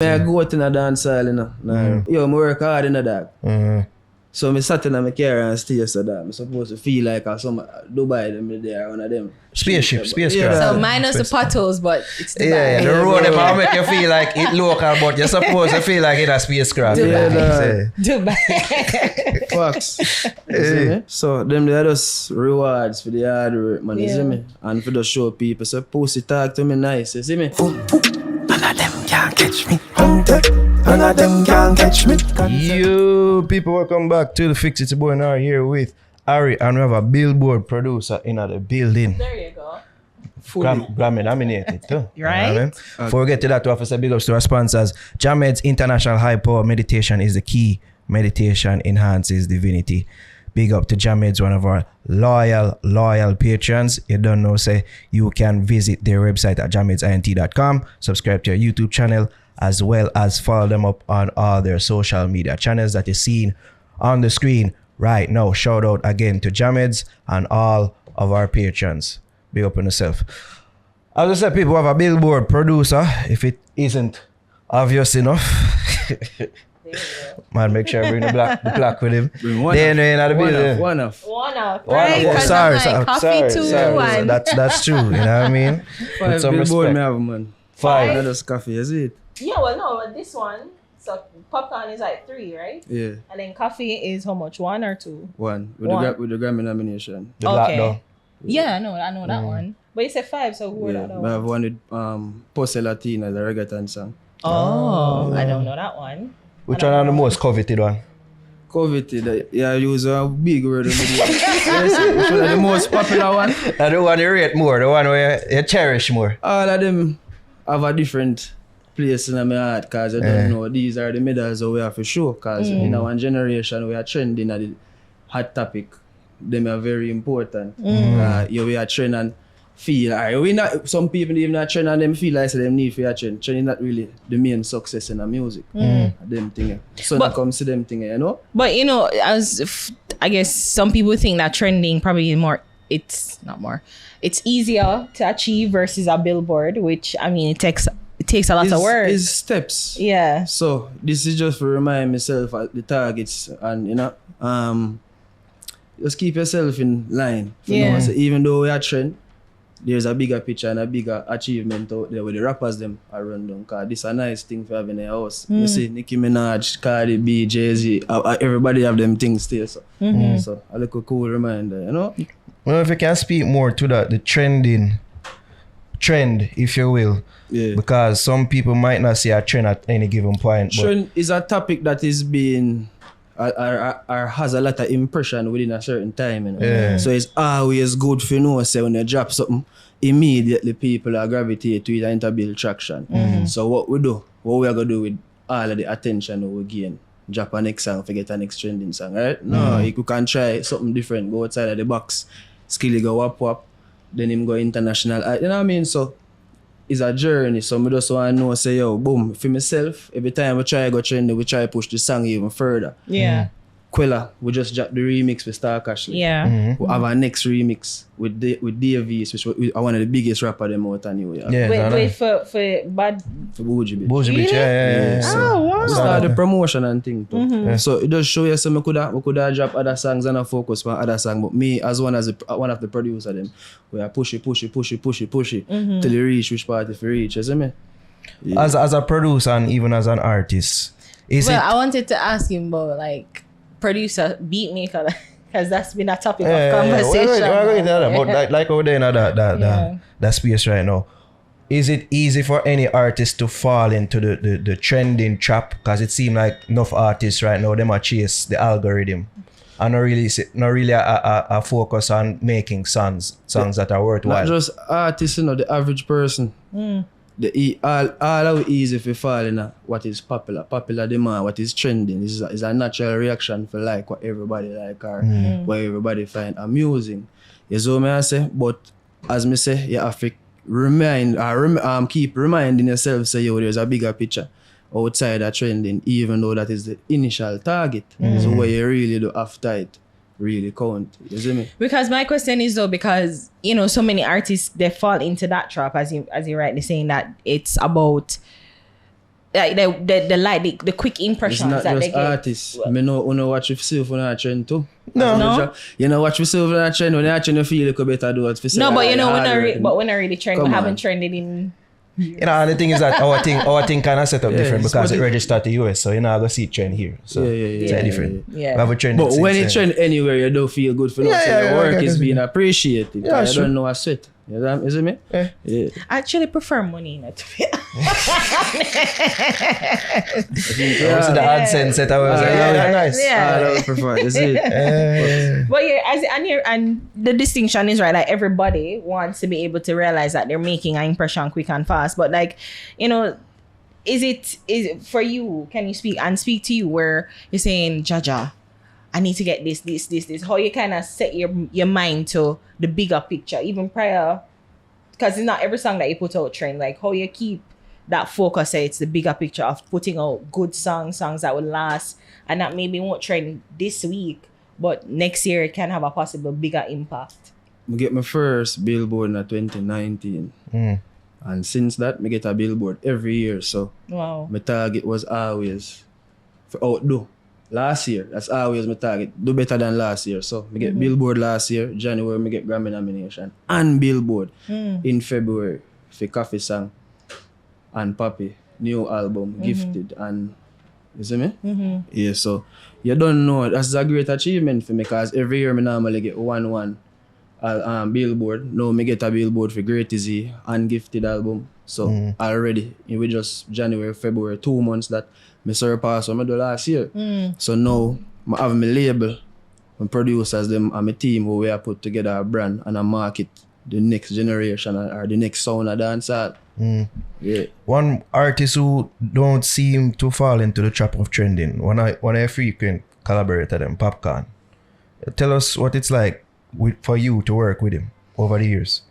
I go out in a dance hall, you know. Yo, I work hard in the dog. So I sat in my car and stay so that I'm supposed to feel like some Dubai them there, one of them. Spacecraft. So minus the potholes, but it's Dubai. Yeah, the road will make you feel like it local, but you're supposed to feel like it's a spacecraft. Dubai. Facts. So them they are just rewards for the hard work, man, you see me? And for the show people, so pussy talk to me nice, you see me? None of them can't catch me. None of them can't catch me. You people, welcome back to the Fix It Boy. Now here with Ari, and we have a billboard producer in the building. There you go. Grammy nominated too. Right. You know what I mean? Before we get to that, we have to say big ups to our sponsors. Jamed's International High Power Meditation is the key. Meditation enhances divinity. Big up to Jamed's, one of our loyal patrons. You don't know, say you can visit their website at jamedsint.com, subscribe to your YouTube channel, as well as follow them up on all their social media channels that you're seeing on the screen right now. Shout out again to Jamed's and all of our patrons. Big up on yourself. As I said, people have a billboard producer, if it isn't obvious enough. Man, make sure I bring the black with him. One off. Right? Oh, sorry. That's true. You know what I mean? 5 billboard me have, man. 5. That is coffee, is it? Yeah, well, no, but this one, so popcorn is like 3, right? Yeah. And then coffee is how much? 1 or 2? 1 with the Grammy nomination. The black though. Yeah, I know that one. But you said 5, so who that I have one with Pose Latina, the reggaeton song. Oh, I don't know that one. Which one are the most coveted one? Coveted, yeah, I use a big word. Which one are the most popular one? And the one you rate more, the one where you cherish more. All of them have a different place in my heart, because I don't know, these are the medals that we have to show, because in our generation we are trending at the hot topic. Them are very important. We are trend and feel, we not, some people even not trend and them feel like them need for a trend. Trend is not really the main success in the music. Them thing. So that comes to them thing, you know? But you know, I guess some people think that trending probably it's easier to achieve versus a billboard, which I mean it takes a lot of work. It's steps. Yeah. So this is just to remind myself at the targets, and you know, just keep yourself in line. Now. So even though we are trend, there's a bigger picture and a bigger achievement out there where the rappers them are run down. Cause this is a nice thing for having a house. You see Nicki Minaj, Cardi B, Jay-Z, everybody have them things still. So, so a little cool reminder, you know? Well, if you can speak more to the trend, if you will. Yeah. Because some people might not see a trend at any given point. Trend is a topic that is being or has a lot of impression within a certain time, you know? Yeah. So it's always good for you know, say when you drop something, immediately people are gravitate to it and to build traction. So what we are gonna do with all of the attention we gain, drop a next song, forget a next trending song, right? No, you can try something different, go outside of the box, skill go wap, then him go international, you know what I mean? So it's a journey, so I just want to know, say, yo, boom, for myself, every time we try to go trending, we try to push the song even further. Yeah. Quella, we just drop the remix with Star Cashley. Yeah. We have our next remix with Davies, which are one of the biggest rappers them out anyway. Yeah. Wait for bad. For Bougie Beach. Bougie Beach, yeah. Oh, wow. We start the promotion and thing too. So it does show you so we could have drop other songs and focus on other songs. But me as one of the producers them, we are push it till you reach which part if you reach, you see me? Yeah. As a producer and even as an artist. I wanted to ask him about like producer, beat maker, because that's been a topic of conversation. We're going to that, but like over there in that space right now. Is it easy for any artist to fall into the trending trap? Because it seems like enough artists right now, them are chase the algorithm and not really a focus on making songs that are worthwhile. Not just artists, you know, the average person. All easy if you fall in what is popular demand, what is trending. Is a natural reaction for like what everybody like or what everybody find amusing. You see what I say? But as me say, you have to keep reminding yourself, say, yo, there's a bigger picture outside of trending, even though that is the initial target. So what you really do after it really count. You see me? Because my question is though, because you know, so many artists they fall into that trap, as you rightly saying that it's about like the quick It's impressions not that just they get. artists. Me know watch yourself on a trend too. No. You know watch yourself on a trend. When you trend, you feel like you better do it for No, but you know hard work. we're not really trend. We Come haven't on. trended in. You know, and the thing is that our thing kind of set up different it's because what it it- registered to US, so you're not gonna see it trend here. So it's Yeah. different. Yeah. We have a trend. But since when then. you trend anywhere, you don't feel good for Yeah, so yeah, your yeah, work yeah, is yeah. being appreciated. Yeah, You sure. don't know a sweat. You know, is it me? Yeah. Yeah. I actually prefer money, not to be Yeah. The AdSense set, I was like, yeah, nice. Yeah. I would prefer. Is it? But yeah, and the distinction is right. Like everybody wants to be able to realize that they're making an impression quick and fast. But like, you know, is it for you? Can you speak to you where you're saying, Jaja, I need to get this. How you kind of set your mind to the bigger picture, even prior, because it's not every song that you put out trend. Like how you keep that focus. Say it's the bigger picture of putting out good songs that will last, and that maybe won't trend this week, but next year it can have a possible bigger impact. I get my first Billboard in 2019. And since that, I get a Billboard every year. So Wow. my target was always for outdo. Last year, that's always my target. Do better than last year. So I get Billboard last year. January, I get Grammy nomination. And Billboard in February for Coffee Song and Papi. New album, Gifted. And you see me? Yeah, so you don't know. That's a great achievement for me because every year I normally get one Billboard. Now I get a Billboard for Great Easy and Gifted album. So already, we just January, February, 2 months that I surpassed what I did last year. So now I have my label, my producers, them and my team where we are put together a brand and a market the next generation or the next sound of dancehall. Yeah. One artist who don't seem to fall into the trap of trending, one of your frequent collaborator, them, Popcorn. Tell us what it's like for you to work with him over the years.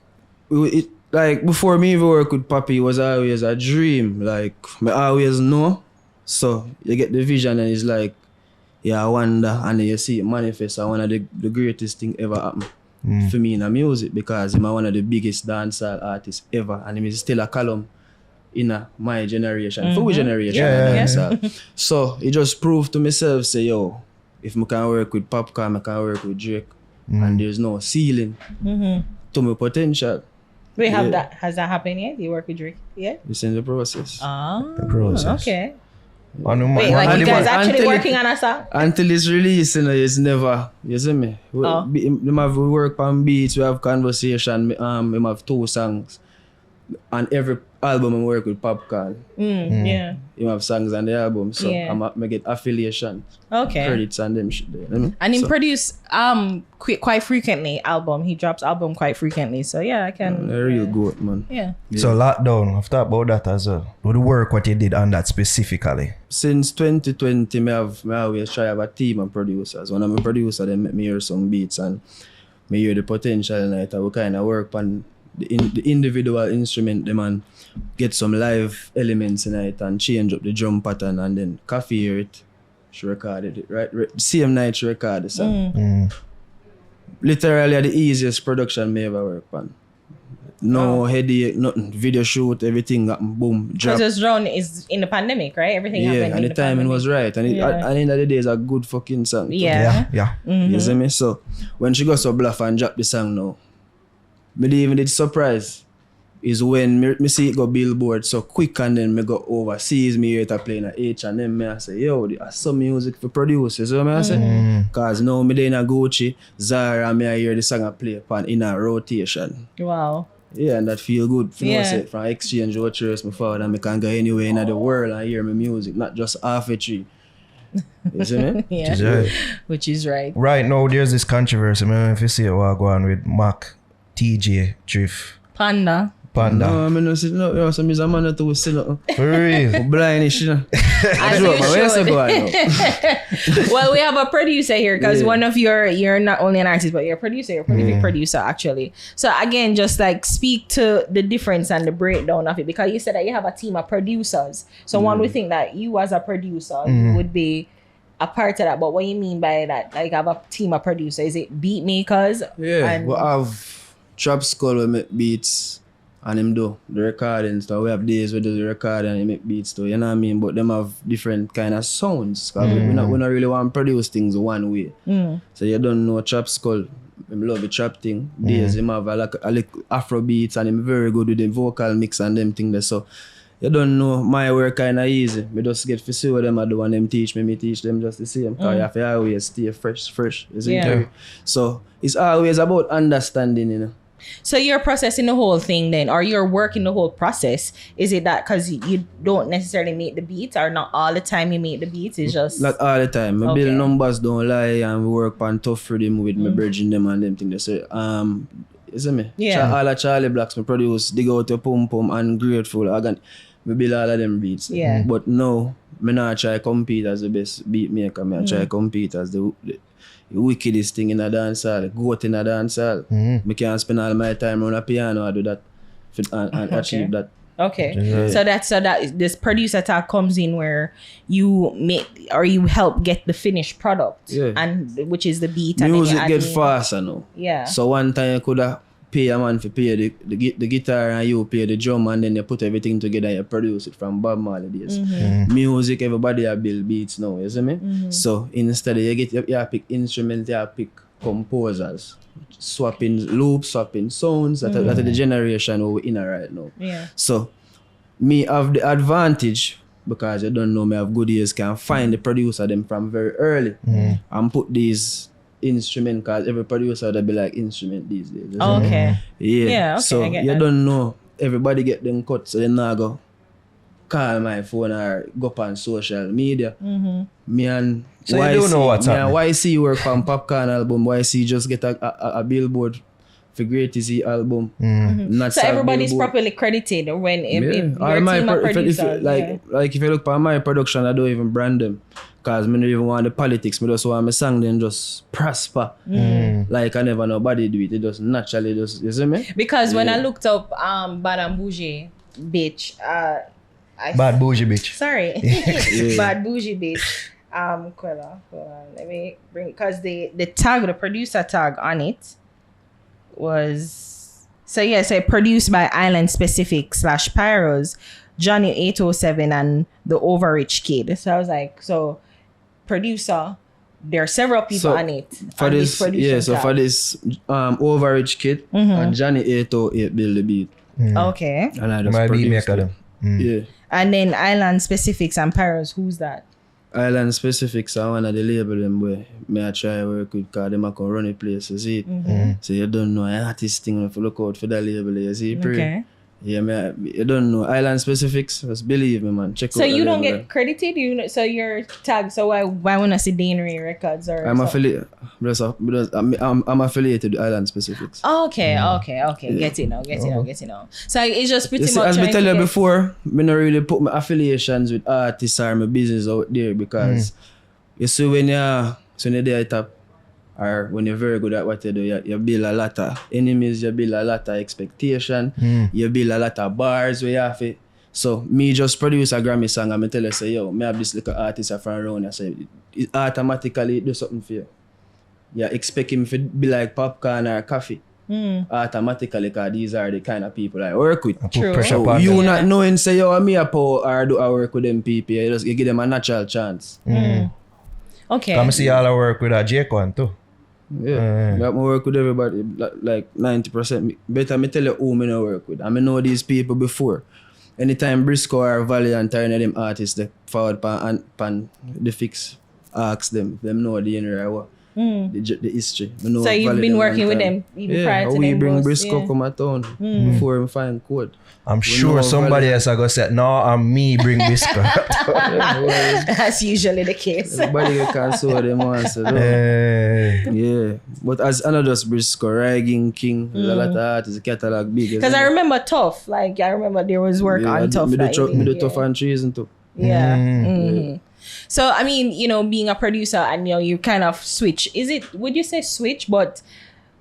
Like before me even work with Papi, it was always a dream. Like I always know. So you get the vision and it's like, yeah, I wonder, and then you see it manifest. And one of the greatest thing ever happened for me in the music because I'm one of the biggest dancehall artists ever, and he's still a column in my generation, for which generation of dancehall. So it just proved to myself, say, yo, if I can work with Popcorn, I can work with Drake, and there's no ceiling to my potential. Wait, has that happened yet? Do you work with Drake yet? It's in the process. The process. Okay. On the Wait, like you guys actually until working on a song? Until it's released, you know, it's never, you see me? We work on beats, we have conversation, we have 2 songs. And every album I work with Popcorn. Yeah. You have songs on the album, so Yeah. I get affiliation, Okay. credits and them shit there. You know? And he So, produce quite frequently album. He drops album quite frequently. So yeah, I can. they're real good, man. Yeah. So lockdown, I've thought about that as well. With the work what you did on that specifically. Since 2020, I always try to have a team of producers. One of my producers, they make me hear some beats and me hear the potential in it. I will kind of work on the individual instrument, them, and get some live elements in it and change up the drum pattern, and then Coffee hear it. She recorded it, right? Same night she recorded the song. Literally the easiest production me ever work on. No headache, nothing. Video shoot, everything got boom, drop. Because this drone is in the pandemic, right? Everything happened Yeah, in and the timing pandemic. was right. And at the end of the day, it's a good fucking song. too. Yeah. Yeah. You see me? So when she got so bluff and drop the song now, me even did surprise is when me see it go Billboard so quick, and then me go overseas, me hear it playing at H&M, me I say, yo, there's some music for producers, you know what I say? Cause now me there in a Gucci, Zara, me I hear the song I play upon in a rotation. Wow. Yeah, and that feel good. You know, Yeah. say, from exchange vouchers, my father, and I can go anywhere in the world and hear my music, not just half a tree. You see me? Yeah. Yeah. Which is right. Right now, there's this controversy. I don't know if you see what going on with Mac, TJ, Drift, Panda. Panda. No, I mean, no, see, no, yo, so me's a man that was still For real. blindish, you know. As Joke, you man, where's should. the going now? Well, we have a producer here because Yeah. one of you're not only an artist, but you're a producer, you're a prolific producer actually. So again, just like speak to the difference and the breakdown of it, because you said that you have a team of producers. So one would think that you as a producer you would be a part of that. But what you mean by that? Like have a team of producers? Is it beat makers? Yeah, And- we have Trap Skull, we make beats, and him do the recording stuff. We have days we do the recording and he make beats too, you know what I mean? But them have different kind of sounds. Cause we not really want to produce things one way. So you don't know Trap Skull. I love the trap thing. Days him have a little Afro beats and him very good with the vocal mix and them thing there. So you don't know, my work kind of easy. Me just get to see what them I do and them teach me teach them just the same. Because you have to always stay fresh. You see? So it's always about understanding, you know. So you're processing the whole thing then, or you're working the whole process. Is it that because you don't necessarily make the beats, or not all the time you make the beats? It's just... Not all the time. I build numbers, don't lie, and we work on tough rhythm with my bridging them and them things. They say, you see me? Yeah. All the Charlie Blacks, me produce, dig out your pum pum and grateful. Me build all of them beats. Yeah. But no, me not try compete as the best beat maker. Me try compete as the wickedest thing in a dancehall, goat in a dancehall. Me can't spend all my time on a piano and do that and achieve that. Okay. Yeah. So that this producer tag comes in where you make or you help get the finished product. Yeah. And which is the beat. Music and get faster now. Yeah. So one time you could have pay a man for pay the guitar and you pay the drum and then you put everything together and you produce it from Bob Marley days. Music, everybody have build beats now, you see me? So instead you pick instruments, you pick composers, swapping loops, swapping sounds. That's the generation we're in right now. Yeah. So me have the advantage because you don't know me have good ears, can find the producer them from very early and put these instrument, cause every producer they be like instrument these days. Okay. Yeah. Okay, So you don't know. Everybody get them cut, so they now go call my phone or go up on social media. Me and so YC, you don't know what's happening. YC work on Popcorn album. YC just get a billboard for Greatest Hits album. Not So everybody's billboard. properly credited when if your All my team of if producers. like if you look at my production, I don't even brand them. Cause me don't even want the politics. Me just want my song then just prosper. Like I never nobody do it. It just naturally just, you see me? Because when I looked up Bad and Bougie bitch, Bad bougie bitch. sorry. Bad Bougie bitch. Hold on. Let me bring, because the tag, the producer tag on it was, so produced by Island Specific / Pyros, Johnny 807 and the Overrich Kid. So I was like, so producer, there are several people on it. For this Overrich Kid and Johnny 808 build the beat. Okay. And I just My beat produced maker it. them. Yeah. And then Island Specifics and Pyros, who's that? Island Specifics are one of the label them where me I try work with, cause them I can run the place, you see it. So you don't know an artist thing if you look out for that label, you see it. Okay. Yeah, you don't know Island Specifics, just believe me, man. Check out. So you don't label. get credited, so you're tagged. So why when I see Dane Records or I'm something? affiliated. I'm affiliated with Island Specifics. Okay. Get it now. So it's just pretty You see, much. as I trying tell to you get- before, me not really put my affiliations with artists or my business out there because you see when you're there at top or when you're very good at what you do, you build a lot of enemies, you build a lot of expectation, you build a lot of bars where you have it. So me just produce a Grammy song and me tell you say, yo, me have this little artist from around. I say, it automatically do something for you. You expect him to be like Popcorn or Coffee. Automatically, because these are the kind of people I work with. True. Pressure So upon you them. not knowing say, yo, me a power or do I work with them people, you give them a natural chance. Okay. Come see all I work with a J-Con too. Yeah, I work with everybody, like 90%. Better me tell you who me no work with. I know these people before. Anytime Briscoe or Valiant or any of them artists, they forward pan the fix, ask them know the inner or what. The history. Me know So you've Valiant been working with time. them even prior to we them bring both, Briscoe yeah. come a town before we find code. I'm We sure know somebody Valiant. else are gonna say, no, I'm me bring biscuit. That's usually the case. Everybody can sue them once. So yeah. But as another just Briscoe, Ragging King, there's a lot of artists, catalog big. Because I remember Tough. Like I remember there was work on Tough. Me that you do did, Tough yeah. and Treason too. Yeah. So I mean, being a producer and you kind of switch. Would you say switch, but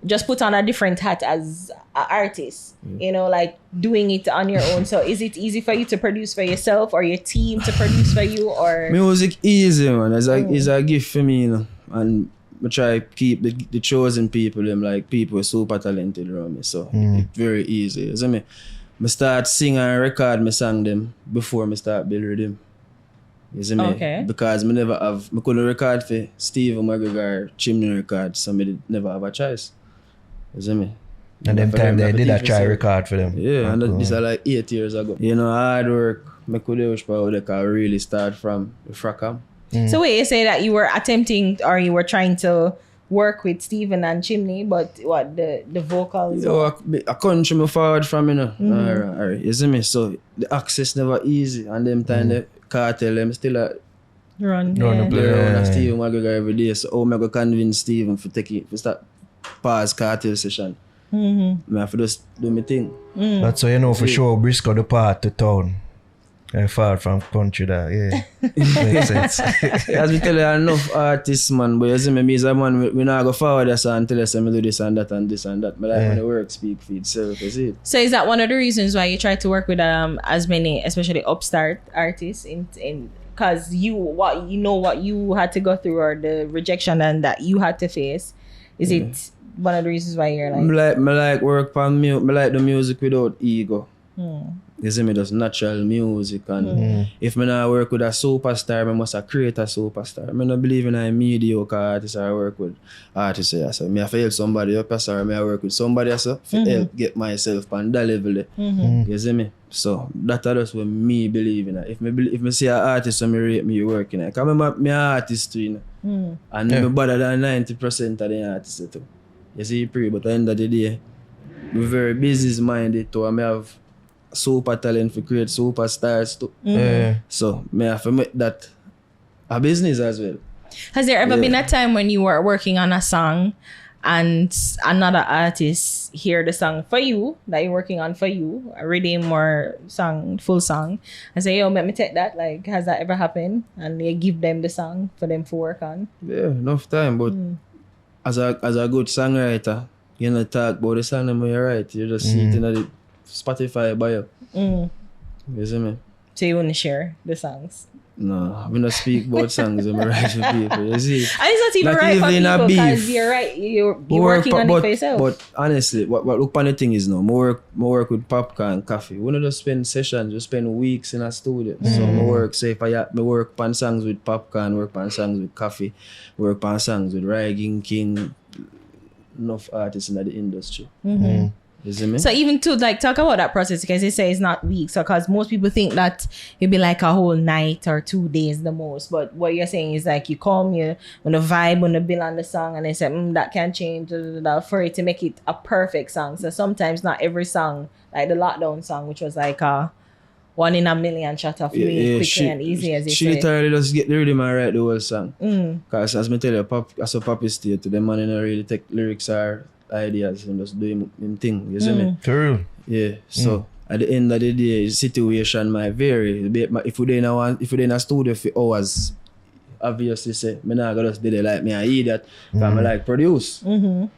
just put on a different hat as an artist? Like doing it on your own. So is it easy for you to produce for yourself or your team to produce for you or? Music easy, man. It's a gift for me, and I try to keep the chosen people, them like people super talented around me. So it's very easy. You see me? I start sing and record my song them before I start build rhythm. You see me? Okay. Because I couldn't record for Steve McGregor Chimney record, so I did never have a choice. You see me? And them time they did a try record for them. Yeah, and this is like 8 years ago. You know, hard work, I could really start from the fracam. So wait, you say that you were attempting or you were trying to work with Steven and Chimney, but what the vocals? Yo, I country me forward from, you know. Alright, you see me? So the access never easy, and them time the cartel them still Run the yeah. play around with Steven McGregor every day. So how am I gonna convince Steven for take it, for start pause cartel session? I have to just do my thing. That's how you know for sure Briscoe the part to town. Far from country that, yeah. Makes sense. As we tell you, enough artists, man, but you see me as a man, we not go forward this and tell us I do this and that and this and that. But like when the work speak for itself, you see it. So is that one of the reasons why you try to work with as many, especially upstart artists in because what you had to go through or the rejection and that you had to face? Is it one of the reasons why you're like I like work on me, I like the music without ego. You see me, just natural music and if I not work with a superstar, I must create a superstar. I don't believe in a mediocre artist I work with artists. So I have to help somebody up, or I work with somebody else to help get myself on that level. You see me? So that's just what me believe in. If I see an artist and I rate me working, because I'm an artist too, you know? And I'm better than 90% of the artists too. You see, but at the end of the day, I'm very business-minded too. I have super talent to create superstars too. So I have to make that a business as well. Has there ever been a time when you were working on a song and another artist hear the song for you, that you're working on for you, a rhythm or song, full song, and say, yo, let me take that? Like, has that ever happened? And you give them the song for them to work on? Yeah, enough time, but as a good songwriter, you don't talk about the song that you write. You just see it in the Spotify bio. You see me? So you want to share the songs? No, we don't speak about songs when we write for people. You see? And it's not even Not right for even a people because beef. you're right. You're working on it for yourself. But honestly, what look on the thing is now, more work with popcorn, coffee. We don't just spend sessions, we spend weeks in a studio. So my work, say if I work on songs with popcorn, work on songs with coffee, work on songs with Rygan King, enough artists in the industry. You see me? So even to like talk about that process, because you say it's not weeks, so because most people think that it'd be like a whole night or 2 days the most. But what you're saying is like you call me on the vibe, on the bill on the song, and they say that can change for it to make it a perfect song. So sometimes not every song, like the Lockdown song, which was like a 1 in a million shot of me quickly and easy as you she say. literally just get the rhythm and write the whole song. Because as I tell you, as a Poppy state, the man in really take lyrics or ideas and just do him thing. You see me? True. Yeah. So at the end of the day, the situation might vary. If we in a studio for hours, obviously say, me not gonna just do it like me and idiot. Because I like produce.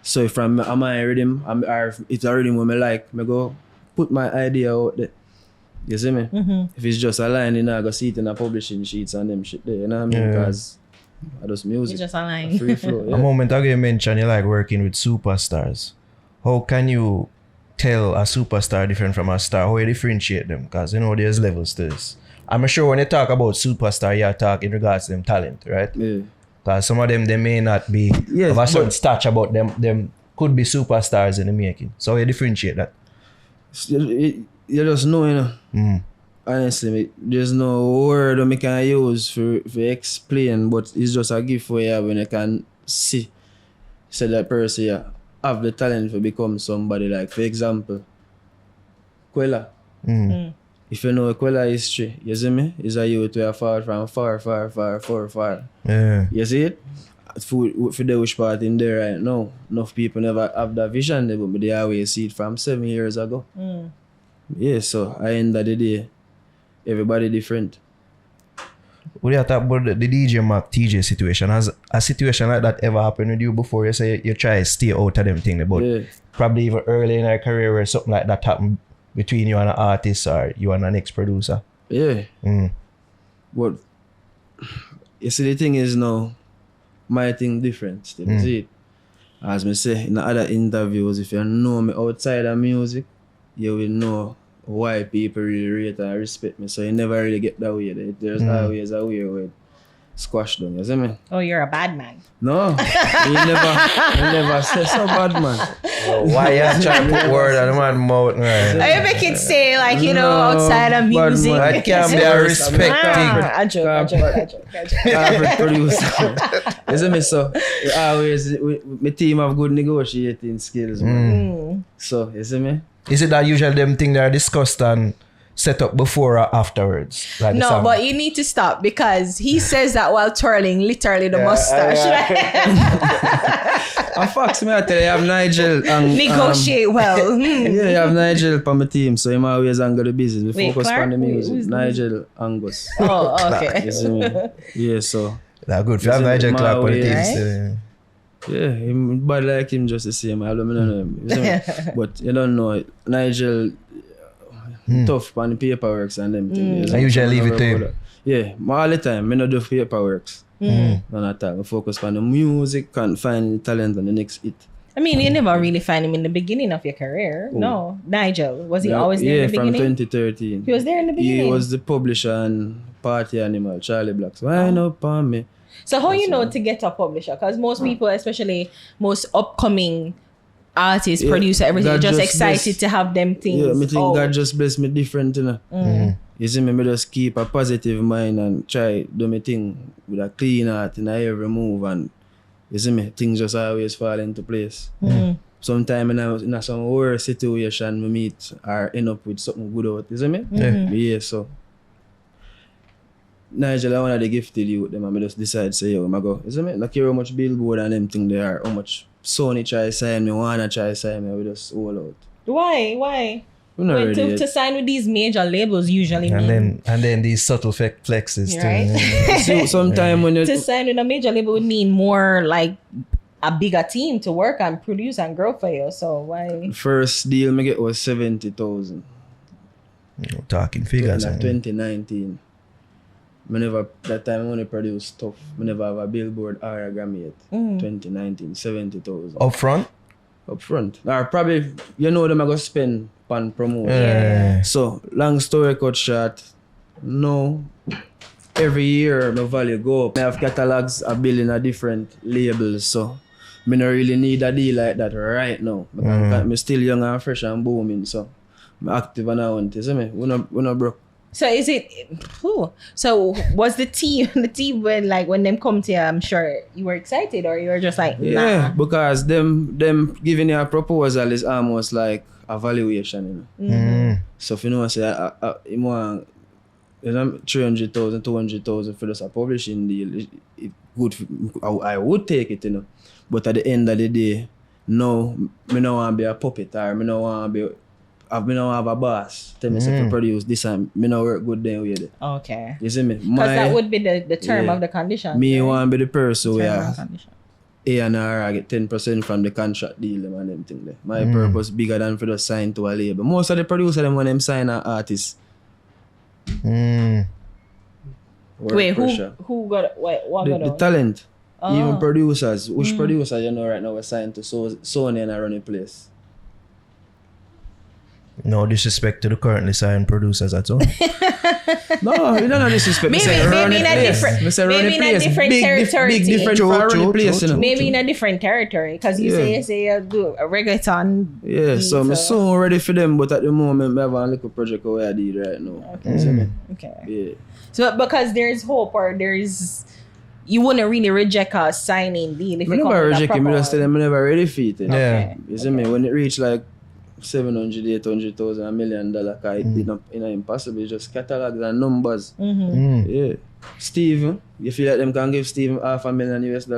So if I'm a rhythm, or if it's a rhythm when I like, I go put my idea out there. You see me? If it's just a line, I go see it in a publishing sheets and them shit there. You know what I mean? Because I just music. It's just a line. Free flow. Yeah. A moment ago you mentioned you like working with superstars. How can you tell a superstar different from a star? How you differentiate them? Because you know there's levels to this. I'm sure when you talk about superstar, you talk in regards to them talent, right? Yeah. Because some of them, they may not be of a certain stature, but them could be superstars in the making. So how you differentiate that? You just know, you know. Honestly, there's no word I can use for explain, but it's just a gift for you when you can see that person have the talent to become somebody. Like, for example, Quella. If you know Quella history, you see me? It's a youth who are far from far. Yeah. You see it? For the which part in there right now, enough people never have that vision, but they always see it from 7 years ago. Yeah, so at the end of the day, everybody different. What do you talk about the DJ Mac TJ situation? Has a situation like that ever happened with you before? You say you try to stay out of them things, but probably even early in your career where something like that happened between you and an artist or you and an ex-producer? Yeah. But you see, the thing is now, my thing different still. You see it? As me say in the other interviews, if you know me outside of music, you will know why people really rate and respect me. So you never really get that way. There's always a way where it squash down, you see me? Oh, you're a bad man. No, you never say so bad, man. Why you trying to put word on the man's mouth, man? I make it say like, you know, outside of bad music. man. That can't be a respect thing. I joke. Corporate producer. You see me? So always, my team have good negotiating skills, man. So, you see me? Is it that usually them things that are discussed and set up before or afterwards? Like the No, song? but you need to stop because he says that while twirling literally the mustache. And Fox, me I tell you, I have Nigel and Negotiate well. yeah, I have Nigel on my team, so I'm always angle the business. We Wait, focus Clark? on the music. Who's the- Nigel Angus. Oh, okay. You see me? Yeah, so That's good. If you have Is it Nigel my Clark on the way, team right? still. yeah, him bad like him just the same. I don't know him. You see me? But you don't know Nigel tough on the paperworks and them things. I usually leave it to him. Yeah, all the time. I don't do paperworks. None at all. I focus on the music and find the talent on the next hit. I mean, you never really find him in the beginning of your career. No. Nigel, was he always there in the from beginning? 2013. He was there in the beginning. He was the publisher and party animal, Charlie Blacks. Why not on me? So how you know to get a publisher? Because most people, especially most upcoming artists, Yeah, producer, everything, God just just excited bless- to have them things. Yeah, me think out. God just bless me different, you know. You see me just keep a positive mind and try do my thing with a clean heart in every move, and you see me, things just always fall into place. Sometimes in some worse situation we meet or end up with something good out, you see me? Yeah, so Nigel, I one of the gifted youth, them, and I just decide say, yo, I go, you see me? Not care how much billboard and them thing they are, how much Sony try sign me, wanna try sign me, we just all out. Why? We're not Well, ready to yet. sign with these major labels usually mean And then these subtle flexes Right. too. So, sometime when you to sign with a major label would mean more like a bigger team to work and produce and grow for you. So why? first deal me get was 70,000 Talking in figures. 2019. Me never that time I only produced stuff. Me never have a billboard or a Grammy yet. 2019, 70,000 Up front? up front. Or probably you know them I go spend pan promote. Yeah. So long story cut short, no. Every year my value go up. I have catalogs a billion of different labels, so me not really need a deal like that right now. Because me still young and fresh and booming, so I'm active and I want to see me. We not broke. So is it? So was the team when them come to you? I'm sure you were excited, or you were just like, Yeah, nah. because them giving you a proposal is almost like a valuation, you know. So if you know, say I want 300,000, 200,000 for just a publishing deal, it good. I would take it, you know. But at the end of the day, no, me no want to be a puppet, or me no want to be. Me no have a boss. Tell me say to produce this and me no work good then with it. Okay. You see me? Because that would be the term yeah. of the condition. Me right? want to be the person Term where of the condition. A&R I get 10% from the contract deal them and them thing there. My purpose bigger than for just sign to a label. Most of the producer them when them sign an artist. Work Wait, pressure. who got what The, got the out? talent. Oh. Even producers. Which producer you know right now are signed to Sony and I run a place? No disrespect to the currently signed producers at all. No, you don't know disrespect. Me Maybe- say run maybe a in a place. different- Me say run maybe a in a place. different territory. Big different True, for run true, a place, true, you know. Maybe in a different territory, because you Yeah. say you do a reggaeton. Yeah, beat, so I'm soon ready for them, but at the moment I have a little project where I did right now. You see me? Okay. Yeah. So because there's hope, or you wouldn't really reject a signing deal if I it comes never with a reject it, I proper just tell one. them I never ready for it. You know? Yeah. You see me? When it reach like 700, 800,000, $1 million, cause it's not impossible. It's just catalogs and numbers. Yeah. Steven, you feel like them can give Steven $500,000 US?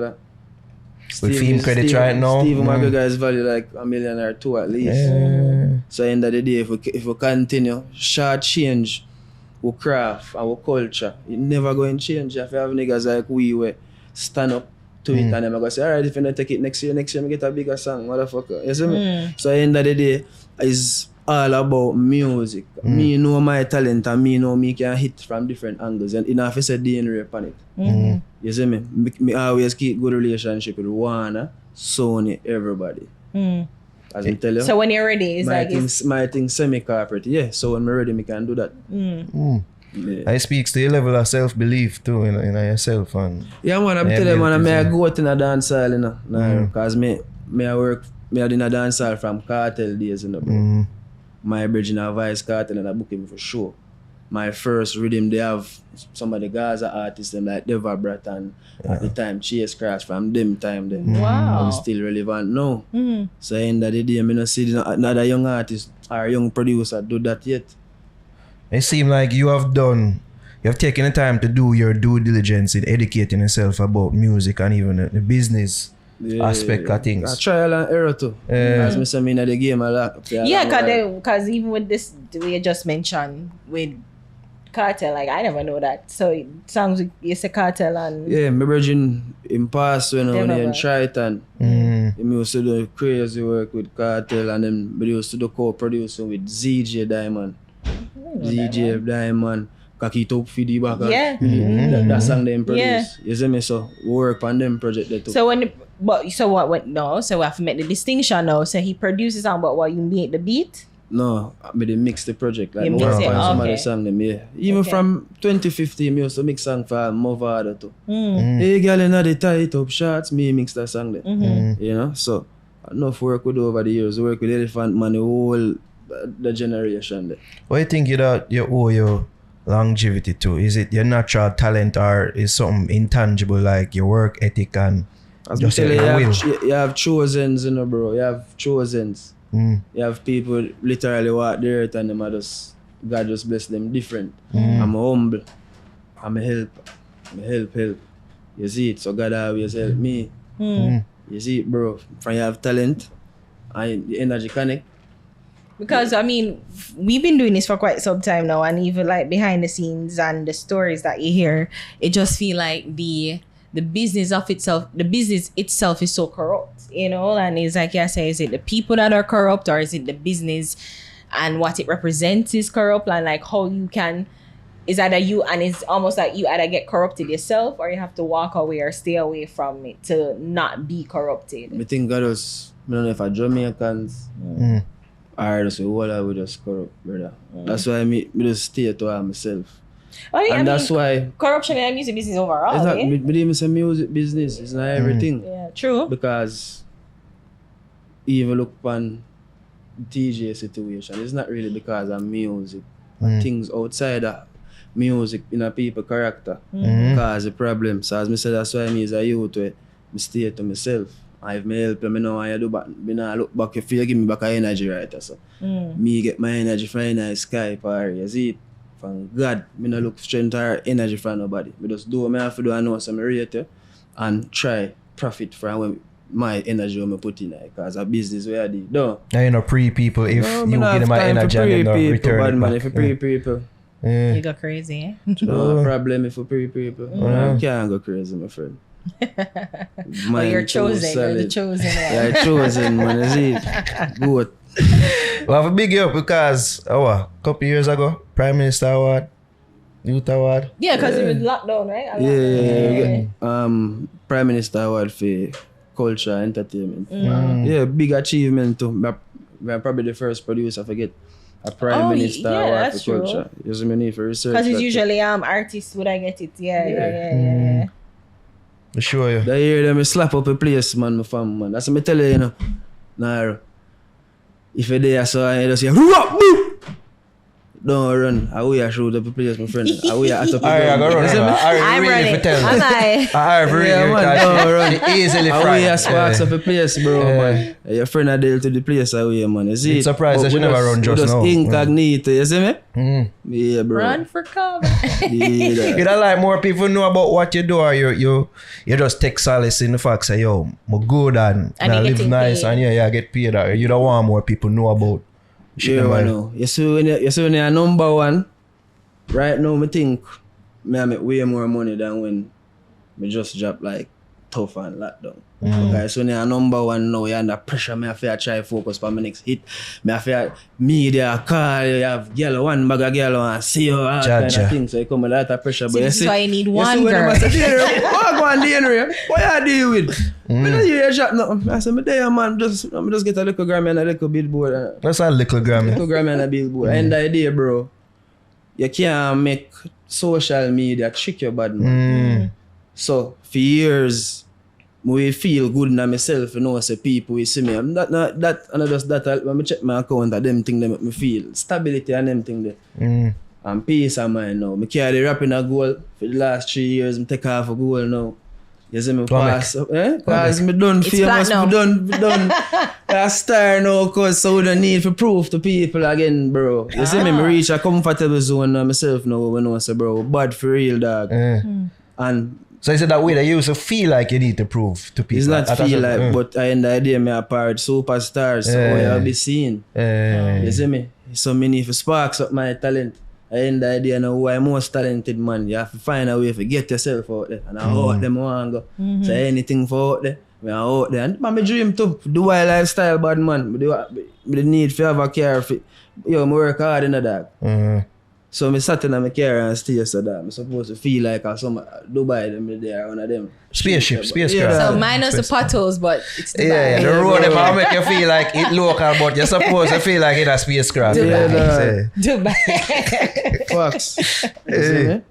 With film credits right now. Steven McGregor is value like $1 million or $2 million at least. Yeah. So end of the day, if we continue, short change our craft, our culture, it never going to change. If you have niggas like we stand up to it and them go say, alright, if you don't take it next year we get a bigger song, motherfucker. You see me? So end of the day, it's all about music. Me know my talent and me know me can hit from different angles. And enough is a DNA upon it. You see me? Me always keep good relationship with Warner, Sony, everybody. As I tell you. So when you're ready, it's my like thing, it's, my thing semi-corporate. Yeah, so when I'm ready, I can do that. Yeah. It speaks to your level of self-belief too in yourself. And Yeah, man, I'm telling you, man, I go out in a dance hall, you know. Because me I work, me in a dance hall from Cartel days, you know, bro. My bridge in a Vice Cartel and I book him for sure. My first rhythm, they have some of the Gaza artists, them like Deva Brat and at the time Chase Cross from them time then. Wow. I was still relevant now. So end of the day, I don't see another young artist or young producer do that yet. it seems like you have taken the time to do your due diligence in educating yourself about music and even the business aspect of things. Trial and error too. As me say, me in the game a lot. because even with this, we just mentioned with Cartel, like I never know that. So songs you say Cartel and Yeah, my virgin in past when he in Triton. He used to do crazy work with Cartel and then we used to do co-producing with ZJ Diamond. ZJ Diamond. Kaki top for the back. Yeah. That song them produce. Yeah. You see me? So we work on them project there too. So so we have to make the distinction now. So he produces song, but what you make the beat? No, I made mix the project. Like You I mix work it, on some of okay. the song them, yeah. Even from 2015, me used to mix song for Movada too. Hey girl, inna the tight up shots, me mix that song there. You know, so enough work we do over the years. Work with Elephant Man, the whole the generation there. What do you think you owe your longevity to? Is it your natural talent or is something intangible like your work ethic and As just I tell you, your will? you have chosens, you know, bro. You have chosens. You have people literally walk the earth and them are just, God just bless them different. I'm humble. I'm a help. Help. You see it? So God always help me. You see it, bro? From you have talent and the energy connect. Because I mean, we've been doing this for quite some time now, and even like behind the scenes and the stories that you hear, it just feel like the business itself is so corrupt, you know. And it's like I say, is it the people that are corrupt, or is it the business and what it represents is corrupt? And like how you can, is either you, and it's almost like you either get corrupted yourself or you have to walk away or stay away from it to not be corrupted. I think God was, I don't know if I Jamaicans or just all we just corrupt, brother. That's why me just stay to myself. Oh, yeah, And that's why corruption in the music business overall. it's not, eh? me even say music business, it's not everything. Yeah, true. Because even look upon DJ situation, it's not really because of music. Things outside of music in a people character cause the problem. So as I said, that's why me as a youth where I stay to myself. And if me help you, I know what I do, but I not look back if you give me back energy right. So me get my energy from the sky or you see it. From God, I don't look strength or energy from nobody. I just do what I have to do and know some rate and try profit from my energy when I put in it. Because a business where I did. No. Now you know pre people if No, you give them my energy and then they'll return bad it man, back. if you pre people. You go crazy, eh? No problem if you pre people. You can't go crazy, my friend. Oh, you're chosen. You're the chosen one. Yeah, chosen, man. Is it? Good. We have a big up because a couple years ago, Prime Minister Award, Youth Award. Yeah, because it was lockdown, right? Yeah. Prime Minister Award for culture and entertainment. Yeah, big achievement too. I'm probably the first producer to get a Prime Minister Award that's for culture. true. You see me need for research. Because it's that usually artists would I get it. Yeah. For sure, yeah. That year them slap up a place, man, my fam, man. That's what I tell you, you know. Nah, if you're there, so I just say, "Boom!" Don't run. I will shoot up a place, my friend. I will at up. I go run. I'm running. I'm like, I really Yeah, man, don't run. easily I fried. will sparks up a place, bro, man. Your friend are there to the place, I will, man. You see? It's surprised that you never run just now. Incognito, you see me? Yeah, bro. run for cover. Yeah, You don't like more people know about what you do, or you just take solace in the fact say, yo, I'm good and And I you live getting nice paid. and I get paid. Or you don't want more people know about shit. sure, I man. know. You see when you're number one, right now, I think I make way more money than when I just drop like tough and lockdown. Because when you're number one now, you're under pressure. Me have to try focus for my next hit. Me have to media call, you have girl, one bag of girl and see you, all kind of things. So you come with a lot of pressure. So but this you is why you need one see girl. What go on, Dane? What you deal with? Me don't hear your shot nothing. I say, me there, man, just get a little Grammy and a little billboard. That's a little Grammy. Little Grammy and a billboard. End of the day, bro, you can't make social media trick your bad man. So for years, we feel good in myself, you know, say people will see me. And that when I check my account, that them thing they make me feel stability and them thing there. And peace of mind now. I carry the rapping a goal for the last 3 years. I take off a goal now. You see me pass up, because me done famous, me done a star now, cause so we don't need to prove to people again, bro. You see me reach a comfortable zone now myself now, when I say, bro, bad for real, dog. And so is it that way that you used to feel like you need to prove to people? it's not feel like, but I end the day, me a part superstars, so I'll be seen. You see me? So me need to sparks up my talent. I end the day now who I'm most talented man. You have to find a way to get yourself out there. And I out them want go. So anything for out there, me out there. And my dream too, do wild lifestyle bad man. Me need to have a car for, yo, me work hard in the dog. So I sat in my car and stay so that I'm supposed to feel like some Dubai them there, one of them. Spacecraft. So minus the potholes, but it's Dubai. Yeah, the road them will make you feel like it local, but you're supposed to feel like it's a spacecraft. Dubai. Facts. You see me?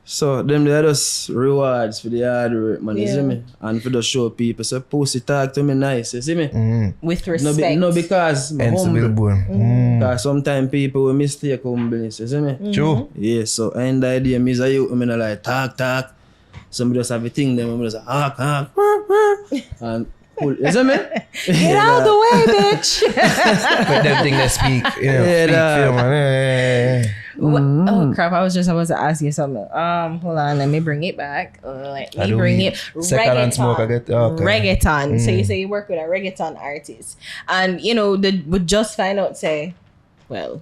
So them they are just rewards for the hard work, man. You see me? And for the show people, so pussy talk to me nice. You see me? With respect. No because I'm Hence the humble. billboard. Because sometimes people will mistake humbleness. You see me? True. Yeah. So and the idea me is a youth, me not like talk. Somebody just have a thing, them just talk. And pull. You see me? Get out the way, bitch. But them thing they speak, you know, speak film, man. Oh crap! I was just about to ask you something. Hold on, let me bring it back. Let me bring it. Second and smoke, I get reggaeton. So you say you work with a reggaeton artist, and you know they would just find out say, well,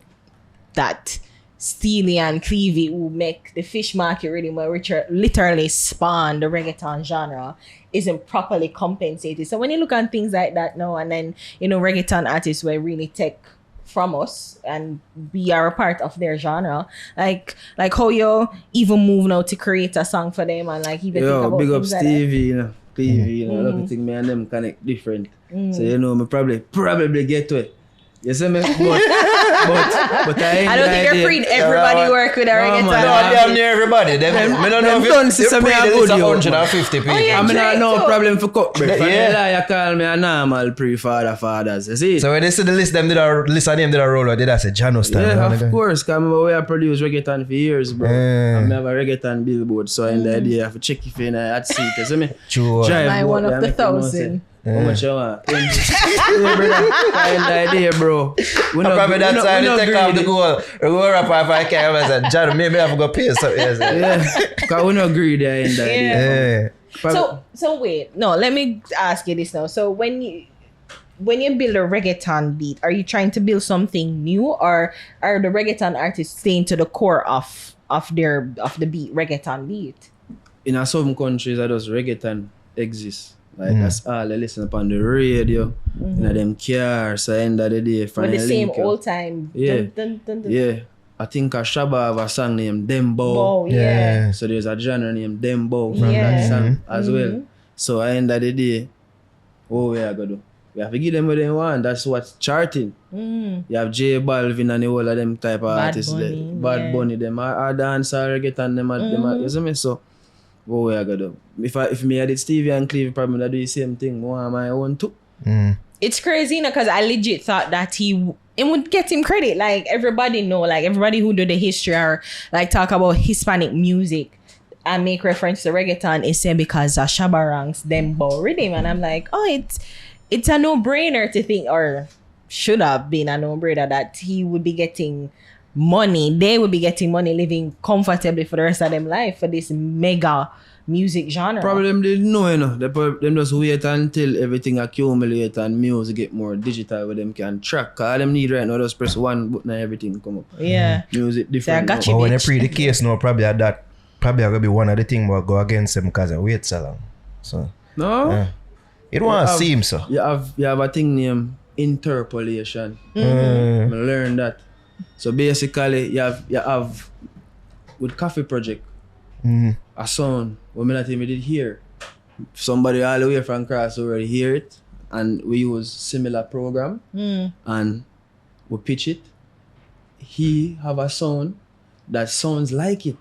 that Steely and Clevie who make the fish market really more richer, literally spawn the reggaeton genre, isn't properly compensated. So when you look at things like that now, and then you know reggaeton artists will really take from us and we are a part of their genre, like how you even move now to create a song for them and like even think about big up things like Stevie, you know. Stevie, you know, a lot of things me and them connect different. So you know me probably get to it. You see me? But I don't think you're free. Everybody work with a reggaeton. No, damn near everybody. Them don't know if done since you're me a pretty, good it's yo. 150 people. yeah. I mean, I no too. problem for cut break. Yeah. You call me a normal pre-fathers. You see? So when they see the list, them did a list of them did a roll out, did I say Jano style? Yeah, of course. Because we have produced reggaeton for years, bro. And we have a reggaeton billboard. So in the idea, I have to check if you're in a hot seat. You see me? True. Drive My boat, one of yeah, the make you know, 1,000. How much you want? 20. Yeah, brother. In the idea, bro. We Probably that time they take off the goal. The goal rapper if I can't I said, John, maybe I have to go pay something. Yeah. Because we not greedy in the idea. Yeah. So wait, no, let me ask you this now. So when you build a reggaeton beat, are you trying to build something new, or are the reggaeton artists staying to the core of the beat, reggaeton beat? In some countries, that does reggaeton exist. Like that's all they listen upon the radio, in them cars. So end of the day, from But the same link, old time. Yeah. Dun, dun, dun. Yeah, I think a Shabba have a song named Dembo. Oh yeah. So there's a genre named Dembo from that song as well. So at the end of the day, what we are gonna do? We have to give them what they want. That's what's charting. You have J Balvin and all of them type of artists. Bad Bunny, them are dancer, reggaeton, them are, you see me? So what we are gonna do? If me did Stevie and Cleve, probably I do the same thing. More on my own too. It's crazy, because I legit thought that it would get him credit. Like everybody know, like everybody who do the history or like talk about Hispanic music and make reference to reggaeton is saying because Shabba ranks Dembo rhythm, and I'm like, oh, it's a no-brainer to think, or should have been a no-brainer, that he would be getting money. They would be getting money, living comfortably for the rest of them life for this mega music genre. Probably them didn't know, you know. Them just wait until everything accumulate and music get more digital where them can track. Cause all them need right now just press one button and everything come up. Yeah. Music different. So I got now. you. But when they pre the case now, probably gonna be one of the things will go against them because of wait so long. So No? it won't have- seem so. You have a thing named interpolation. I learned that. So basically you have with Coffee Project a sound what me not even did hear. Somebody all the way from Cross already hear it, and we use similar program and we pitch it. He have a sound that sounds like it.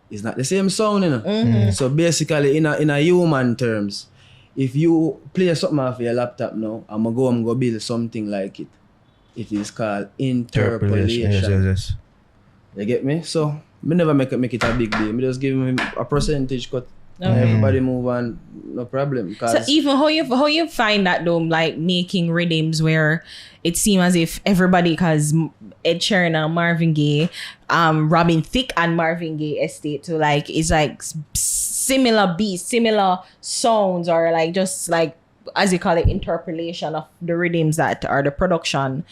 It's not the same sound, you know. So basically, in a human terms, if you play something off your laptop now, I'm gonna go build something like it. It is called interpolation. Yes. You get me? So me never make it a big deal. Me just give him a percentage cut. Everybody move on, no problem. So even how you find that though, like making rhythms where it seems as if everybody, cause Ed Sheeran and Marvin Gaye, Robin Thicke and Marvin Gaye estate, so like it's like similar beats, similar sounds, or like just like as you call it, interpolation of the rhythms that are the production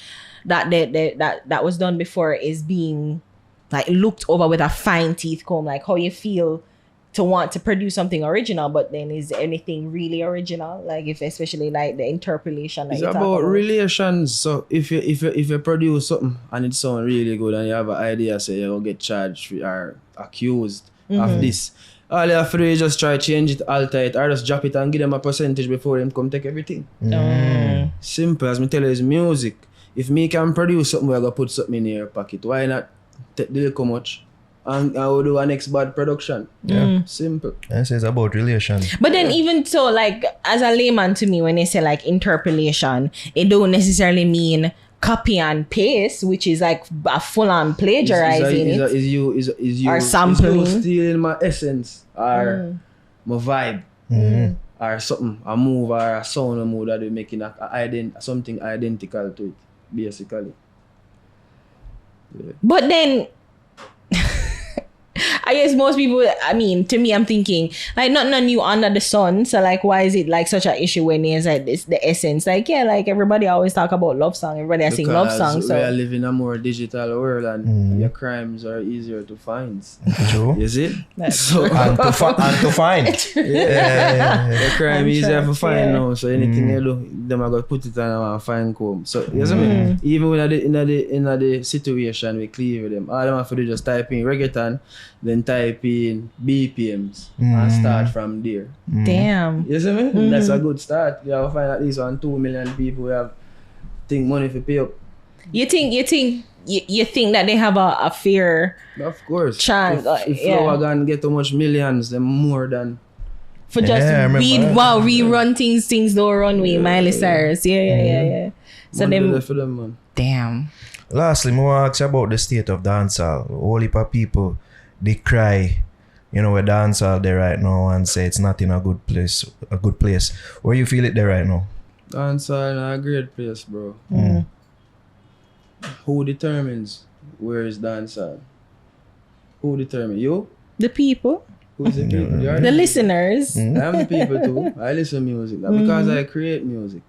that was done before is being like looked over with a fine teeth comb. Like how you feel to want to produce something original, but then is anything really original? Like if especially like the interpolation. That it's you talk about relations. So if you produce something and it sounds really good and you have an idea, say you'll get charged or accused of this, all you have to do is just try change it, alter it, or just drop it and give them a percentage before them come take everything. Simple as me tell you, is music. If me can produce something, we're gonna put something in your pocket. Why not take the little much? And I will do a next bad production. Simple. This is about relation. But then even so, like as a layman to me, when they say like interpolation, it don't necessarily mean copy and paste, which is like a full-on plagiarizing Is you or sampling, is you stealing my essence or my vibe or something, a move or a sound or move that we making something identical to it, basically. Yeah. But then I guess most people, I mean, to me, I'm thinking, like, not new under the sun. So, like, why is it, like, such an issue when it's, like, it's the essence? Like, yeah, like, everybody always talk about love song. Everybody sing love songs. So we are living in a more digital world and your crimes are easier to find. True. Is it? So, and to find. The crime easier to find now. So, anything you do, them are going to put it on and find comb. So, you see me? Even when in the situation we clear with them, all them have to do just type in reggaeton, then type in BPMs and start from there. Damn. You see me? That's a good start. You have to find at least 2 million people who have money to pay up. You think that they have a fair Of course. chance? If Flower Gun get too much millions, then more than for just rerun things don't run with Miley Cyrus. Yeah. So them for them, man. damn. Lastly, I want to ask you about the state of dancehall. A whole heap of people, they cry, where dancehall there right now and say it's not in a good place. Where you feel it there right now? Dancehall in a great place, bro. Who determines where is dancehall? Who determines? You? The people, Who's the people? You are the listeners. I'm the people too. I listen to music. That's because I create music.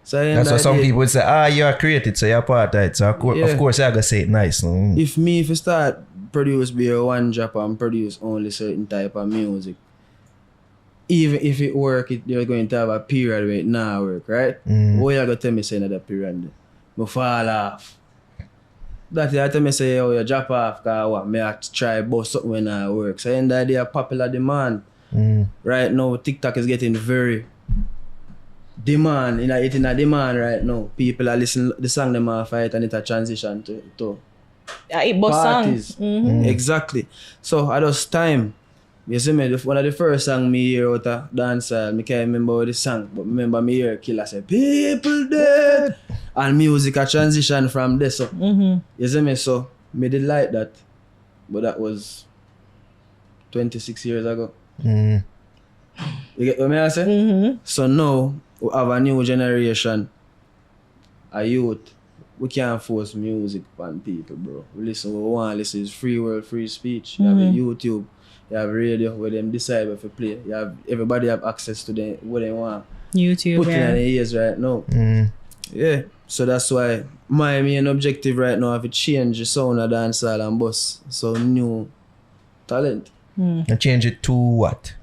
So That's why some people would say, you are created, so you're part of it. So of course I gotta say it nice. If you start produce beer one drop and produce only certain type of music, even if it work, you're going to have a period where it not work, right? What you gonna tell me say another period? I fall off. That you tell me say, you drop off, cause what? Me have to try bust something when I work. So in that idea, popular demand. Right now, TikTok is getting very demand. It's in a demand right now. People are listening the song them are fight and it a transition to It bust parties. songs. Exactly. So at this time, you see me, one of the first songs me hear out of dancehall, I can't remember the song, but remember me hear Killer say, people dead. And music a transition from this. So, you see me, so me did like that. But that was 26 years ago. You get what I say? So now, we have a new generation, a youth. We can't force music on people, bro. We listen what we want to listen. It's free world, free speech. You have a YouTube, you have radio where them decide what to play. Everybody have access to what they want. YouTube, Put in their ears right now. Yeah. So that's why my main objective right now is to change the sound of dancehall and bus. So new talent. And change it to what?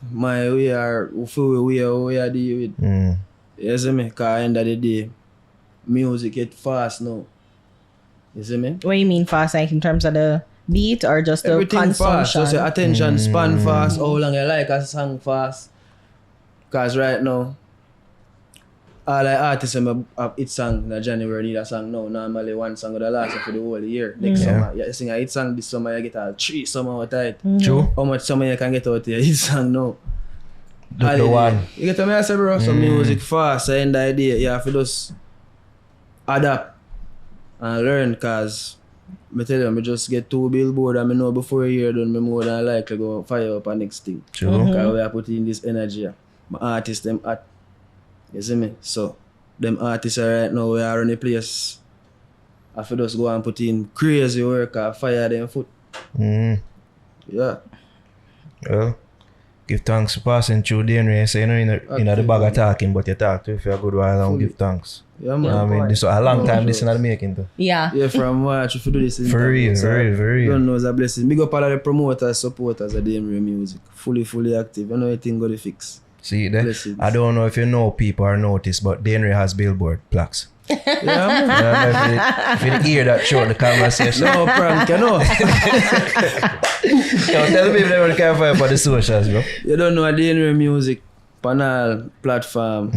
my we are deal with. You see me? Cause end of the day, music get fast now. You see me? What do you mean fast, like in terms of the beat or just the Everything fast. consumption? So say attention span fast. How long you like a song fast? Cause right now, all the artists have hit song in January need a song now. Normally one song would last for the whole year. Next summer, you sing a hit song this summer, you get a 3 summer out of it. True. How much summer you can get out here? Hit song now. The one. You get what I say, bro? So music fast, so end of the day, you have to just adapt and learn, cause I tell you, I just get 2 billboard and I know before a year done, I more than likely go fire up a next thing. True. Cause we are putting in this energy. My artists, them at, you see me? So, them artists are right now, we are on the place. I feel just go and put in crazy work and fire them foot. Yeah. Well, give thanks for passing through the area. So, you know, in the bag of talking, but you talk to if you're a good while and give thanks. Yeah, man. I mean, this is a long time this is not making too. Yeah. Yeah, from March, if you do this in For real, very, very real. Don't know it's a blessing. Big up all of the promoters, supporters of Dane Music. Fully active. You know everything got to fix. See, there, Blessings. I don't know if you know people or notice, but Dane has billboard plaques. Yeah, man. I don't know if you hear that short the conversation. No prank, you know. Yo, tell people they can find for the socials, bro. You don't know Dane Music panel platform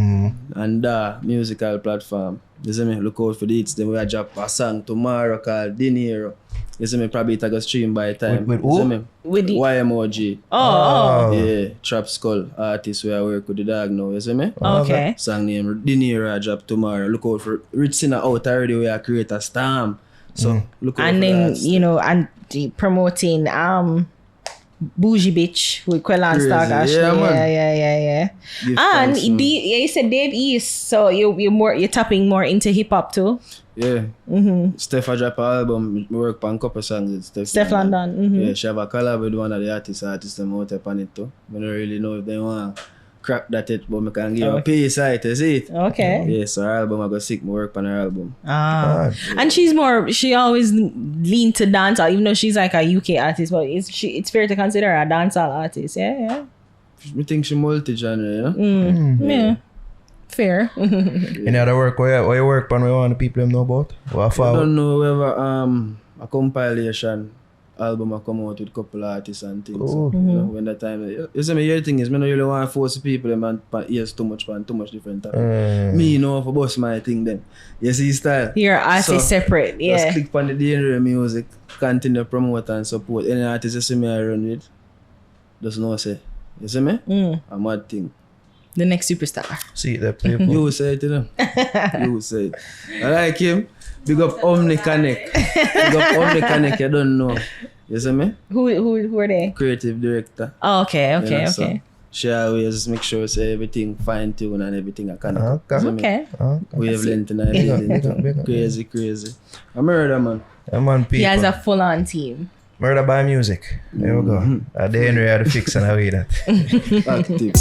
and musical platform. You see me? Look out for the hits. Then we drop a song tomorrow called Dinero. You see me? Probably it go stream by the time. With You who? see me? With the YMOG. oh. Yeah, Trap Skull artist where I work with the dog now. You see me? Okay. Song name Dinero I drop tomorrow. Look out for Rich Sinner out already where I create a storm. So look out And for then that. you know, and promoting Bougie Bitch with Quellan Crazy. Stark Ashley. Yeah, man. Yeah. Give And thanks, man. you said Dave East, so you're tapping more into hip hop too. Yeah. Steph I drop an album. We work on a couple songs with Steph London. Yeah, she have a collab with one of the artists them out up on it too. I don't really know if they want to crack that it, but I can give a piece of it, you see it? Okay. Yeah, so her album I go sick, I work on her album. And she always lean to dancehall, even though she's like a UK artist, but it's fair to consider her a dancehall artist. Yeah. I think she multi-genre, you know? Yeah. Fair. Any other work where you work on we want the people them know about? What I follow? don't know whether a compilation album I come out with a couple artists and things. So, you know, when that time you see me, the thing is I don't really want to force people them and ears too much different topic. Me you know for boss my thing then. You see style. Your artist So, separate. Just Yeah. click on the Dane Music, continue to promote and support. Any artist you see me I run with, just know say. You see me? A mad thing. The next superstar. See that people. You say it to them. You say it. I like him. Big up Omni Connect. Big up Omni Connect, you don't know. You see me? Who are they? Creative director. Oh, okay. You know, so Okay. she always make sure say everything fine tuned and everything I can. Okay. Wavelength and everything. Crazy. A murder man. Man, people. He has a full-on team. Murder by music. There we go. At the end we had to fix and away that. Active.